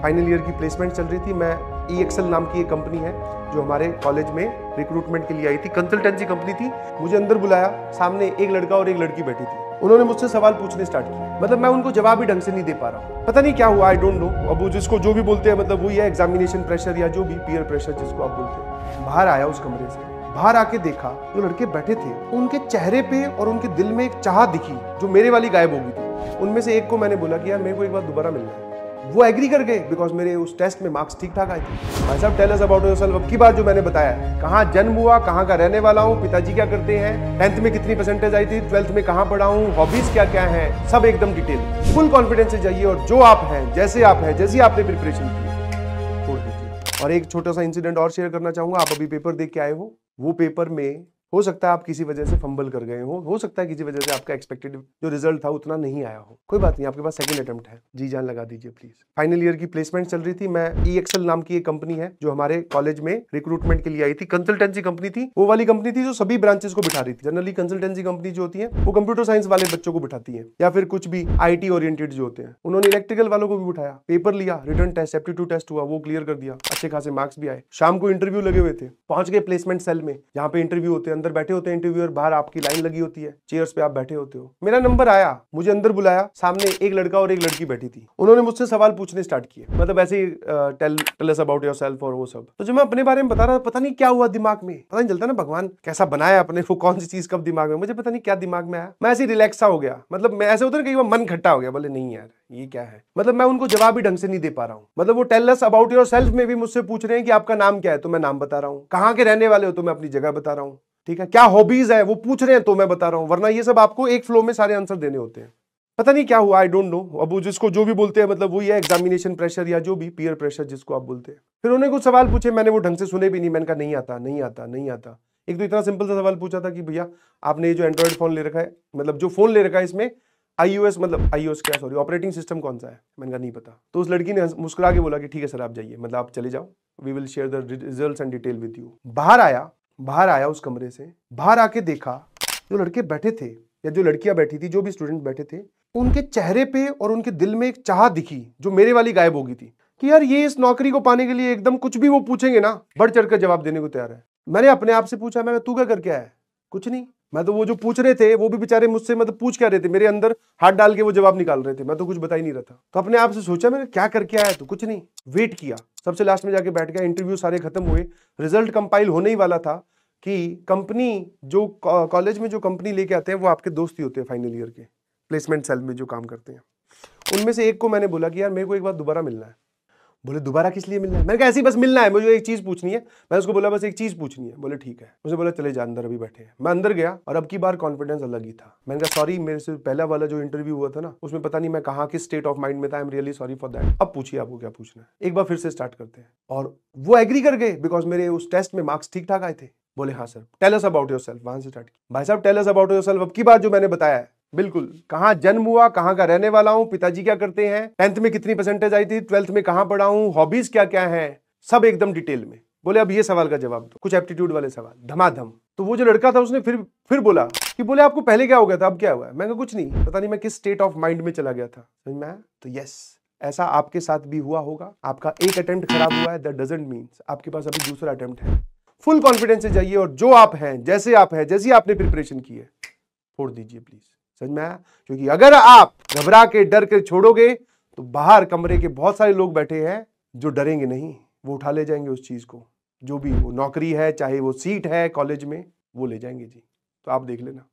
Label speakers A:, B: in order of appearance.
A: Final year की placement चल रही थी। मैं EXL नाम की एक कंपनी है जो हमारे कॉलेज में रिक्रूटमेंट के लिए आई थी, कंसल्टेंसी कंपनी थी। मुझे अंदर बुलाया, सामने एक लड़का और एक लड़की बैठी थी। उन्होंने मुझसे सवाल पूछने स्टार्ट किए, मतलब मैं उनको जवाब ही ढंग से नहीं दे पा रहा हूँ। पता नहीं क्या हुआ, आई डोंट नो। अब वो जिसको जो भी बोलते हैं, मतलब वही है एग्जामिनेशन प्रेशर या जो भी पीयर प्रेशर जिसको आप बोलते हैं। बाहर आया उस कमरे से, बाहर आके देखा जो लड़के बैठे थे उनके चेहरे पे और उनके दिल में एक चाहत दिखी जो मेरे वाली गायब हो गई थी। उनमें से एक को मैंने बोला कि यार मेरे को एक बार दोबारा मिलना है। वो एग्री कर गए बिकॉज मेरे उस टेस्ट में मार्क्स ठीक ठाक आए थे। भाई साहब, टेल अस अबाउट योरसेल्फ। अब की बात जो मैंने बताया, कहाँ जन्म हुआ, कहाँ का रहने वाला हूँ, पिताजी क्या करते हैं, 10th में कितनी परसेंटेज आई थी, 12th में कहाँ पढ़ा हूँ, हॉबीज क्या क्या है, सब एकदम डिटेल फुल कॉन्फिडेंस से जाइए और जो आप हैं, जैसे आप हैं, जैसी आपने प्रिपरेशन की छोड़ दीजिए। और एक छोटा सा इंसिडेंट और शेयर करना चाहूंगा। आप अभी पेपर देख के आए हो, वो पेपर में हो सकता है आप किसी वजह से फंबल कर गए हो सकता है किसी वजह से आपका एक्सपेक्टेड जो रिजल्ट था उतना नहीं आया हो। कोई बात नहीं, आपके पास सेकंड अटेम्प्ट है, जी जान लगा दीजिए प्लीज। फाइनल ईयर की प्लेसमेंट चल रही थी। मैं EXL नाम की एक कंपनी है जो हमारे कॉलेज में रिक्रूटमेंट के लिए आई थी, कंसल्टेंसी कंपनी थी। वो वाली कंपनी थी जो सभी ब्रांचेस को बिठा रही थी। जनरली कंसल्टेंसी कंपनी जो होती है वो कंप्यूटर साइंस वाले बच्चों को बिठाती है या फिर कुछ भी IT ओरिएंटेड जो होते हैं। उन्होंने इलेक्ट्रिकल वालों को भी बिठाया, पेपर लिया, रिटन टेस्ट, एप्टीट्यूड टेस्ट हुआ, वो क्लियर कर दिया, अच्छे खासे मार्क्स भी आए। शाम को इंटरव्यू लगे हुए थे, पहुंच गए प्लेसमेंट सेल में जहां पे इंटरव्यू होते हैं। अंदर बैठे होते हैं इंटरव्यू, बाहर आपकी लाइन लगी होती है, चेयर्स पे आप बैठे होते हो। मेरा नंबर आया, मुझे अंदर बुलाया, सामने एक लड़का और एक लड़की बैठी थी। उन्होंने मुझसे सवाल पूछने स्टार्ट किए, मतलब ऐसे he tell us about yourself और वो सब। तो जब मैं अपने बारे में बता रहा था, पता नहीं क्या हुआ दिमाग में, पता नहीं चलता ना भगवान कैसा बनाया अपने को, कौन सी चीज कब दिमाग में, मुझे पता नहीं क्या दिमाग में आया। मैं ऐसे रिलैक्स सा हो गया, मतलब मैं ऐसे होता है कई बार मन खट्टा हो गया, बोले नहीं यार ये क्या है, मतलब मैं उनको जवाब ही ढंग से नहीं दे पा रहा हूँ। मतलब वो टेल अस अबाउट योरसेल्फ में भी मुझसे पूछ रहे हैं कि आपका नाम क्या है, तो मैं नाम बता रहा हूँ। कहाँ के रहने वाले हो, तो मैं अपनी जगह बता रहा हूँ। ठीक है, क्या हॉबीज है वो पूछ रहे हैं तो मैं बता रहा हूं, वरना ये सब आपको एक फ्लो में सारे आंसर देने होते हैं। पता नहीं क्या हुआ, आई डोंट नो। अब वो जिसको जो भी बोलते हैं, मतलब वही है एग्जामिनेशन प्रेशर या जो भी पीयर प्रेशर जिसको आप बोलते हैं। फिर उन्होंने कुछ सवाल पूछे, मैंने वो ढंग से सुने भी नहीं। मैंने कहा नहीं आता नहीं आता नहीं आता। एक तो इतना सिंपल सा सवाल पूछा था कि भैया आपने ये जो एंड्रॉइड फोन ले रखा है, मतलब जो फोन ले रखा है इसमें iOS, मतलब iOS क्या, सॉरी, ऑपरेटिंग सिस्टम कौन सा है। मैंने कहा नहीं पता। तो उस लड़की ने मुस्कुरा के बोला कि ठीक है सर आप जाइए, मतलब आप चले जाओ, we will share the results and detail with you. बाहर आया उस कमरे से, बाहर आके देखा जो लड़के बैठे थे या जो लड़कियां बैठी थी, जो भी स्टूडेंट बैठे थे, उनके चेहरे पे और उनके दिल में एक चाहत दिखी जो मेरे वाली गायब हो गई थी कि यार ये इस नौकरी को पाने के लिए एकदम कुछ भी वो पूछेंगे ना, बढ़ चढ़कर जवाब देने को तैयार है। मैंने अपने आप से पूछा, मैं तू क्या करके आया है? कुछ नहीं। मैं तो वो जो पूछ रहे थे वो भी बेचारे मुझसे मतलब पूछ क्या रहे थे, मेरे अंदर हाथ डाल के वो जवाब निकाल रहे थे, मैं तो कुछ बता ही नहीं रहा था। तो अपने आप से सोचा मैंने क्या करके आया, तो कुछ नहीं। वेट किया, सबसे लास्ट में जाके बैठ गया। इंटरव्यू सारे खत्म हुए, रिजल्ट कंपाइल होने ही वाला था कि कंपनी जो कॉलेज में जो कंपनी लेके आते हैं वो आपके दोस्त ही होते हैं फाइनल ईयर के प्लेसमेंट सेल में जो काम करते हैं। उनमें से एक को मैंने बोला कि यार मेरे को एक बार दोबारा मिलना है। बोले दोबारा किस लिए मिलना है? मैंने कहा ऐसे ही बस मिलना है, मुझे एक चीज पूछनी है। मैं उसको बोला बस एक चीज पूछनी है। बोले ठीक है। मुझे बोला चले जा अंदर, अभी बैठे हैं। मैं अंदर गया और अब की बार कॉन्फिडेंस अलग ही था। मैंने कहा सॉरी, मेरे से पहला वाला जो इंटरव्यू हुआ था ना, उसमें पता नहीं मैं कहाँ किस स्टेट ऑफ माइंड में था, I am really sorry for that. अब पूछिए आपको क्या पूछना है, एक बार फिर से स्टार्ट करते हैं। और वो एग्री कर गए बिकॉज मेरे उस टेस्ट में मार्क्स ठीक ठाक आए थे। बोले हाँ sir, tell us about yourself, वहां से स्टार्ट किया। भाई साहब, टेल अस अबाउट योरसेल्फ। अब की बात जो मैंने बताया है बिल्कुल, कहाँ जन्म हुआ, कहाँ का रहने वाला हूँ, पिताजी क्या करते हैं, 10th में कितनी परसेंटेज आई थी, 12th में कहाँ पढ़ा हूँ, हॉबीज क्या क्या है, सब एकदम डिटेल में। बोले अब ये सवाल का जवाब दो, कुछ एप्टीट्यूड वाले सवाल धमाधम। तो वो जो लड़का था उसने फिर बोला कि बोले आपको पहले क्या हो गया था, अब क्या हुआ है? मैं कहा कुछ नहीं, पता नहीं मैं किस स्टेट ऑफ माइंड में चला गया था। समझ में आया? तो यस, ऐसा आपके साथ भी हुआ होगा। आपका एक अटेम्प्ट खराब हुआ है, दैट डजंट मीन्स आपके पास अभी दूसरा अटेम्प्ट है। फुल कॉन्फिडेंस से जाइए और जो आप हैं, जैसे आप हैं, जैसी आपने प्रिपरेशन की है, छोड़ दीजिए प्लीज। समझ में आया? क्योंकि अगर आप घबरा के डर के छोड़ोगे तो बाहर कमरे के बहुत सारे लोग बैठे हैं जो डरेंगे नहीं, वो उठा ले जाएंगे उस चीज को, जो भी वो नौकरी है, चाहे वो सीट है कॉलेज में, वो ले जाएंगे जी। तो आप देख लेना।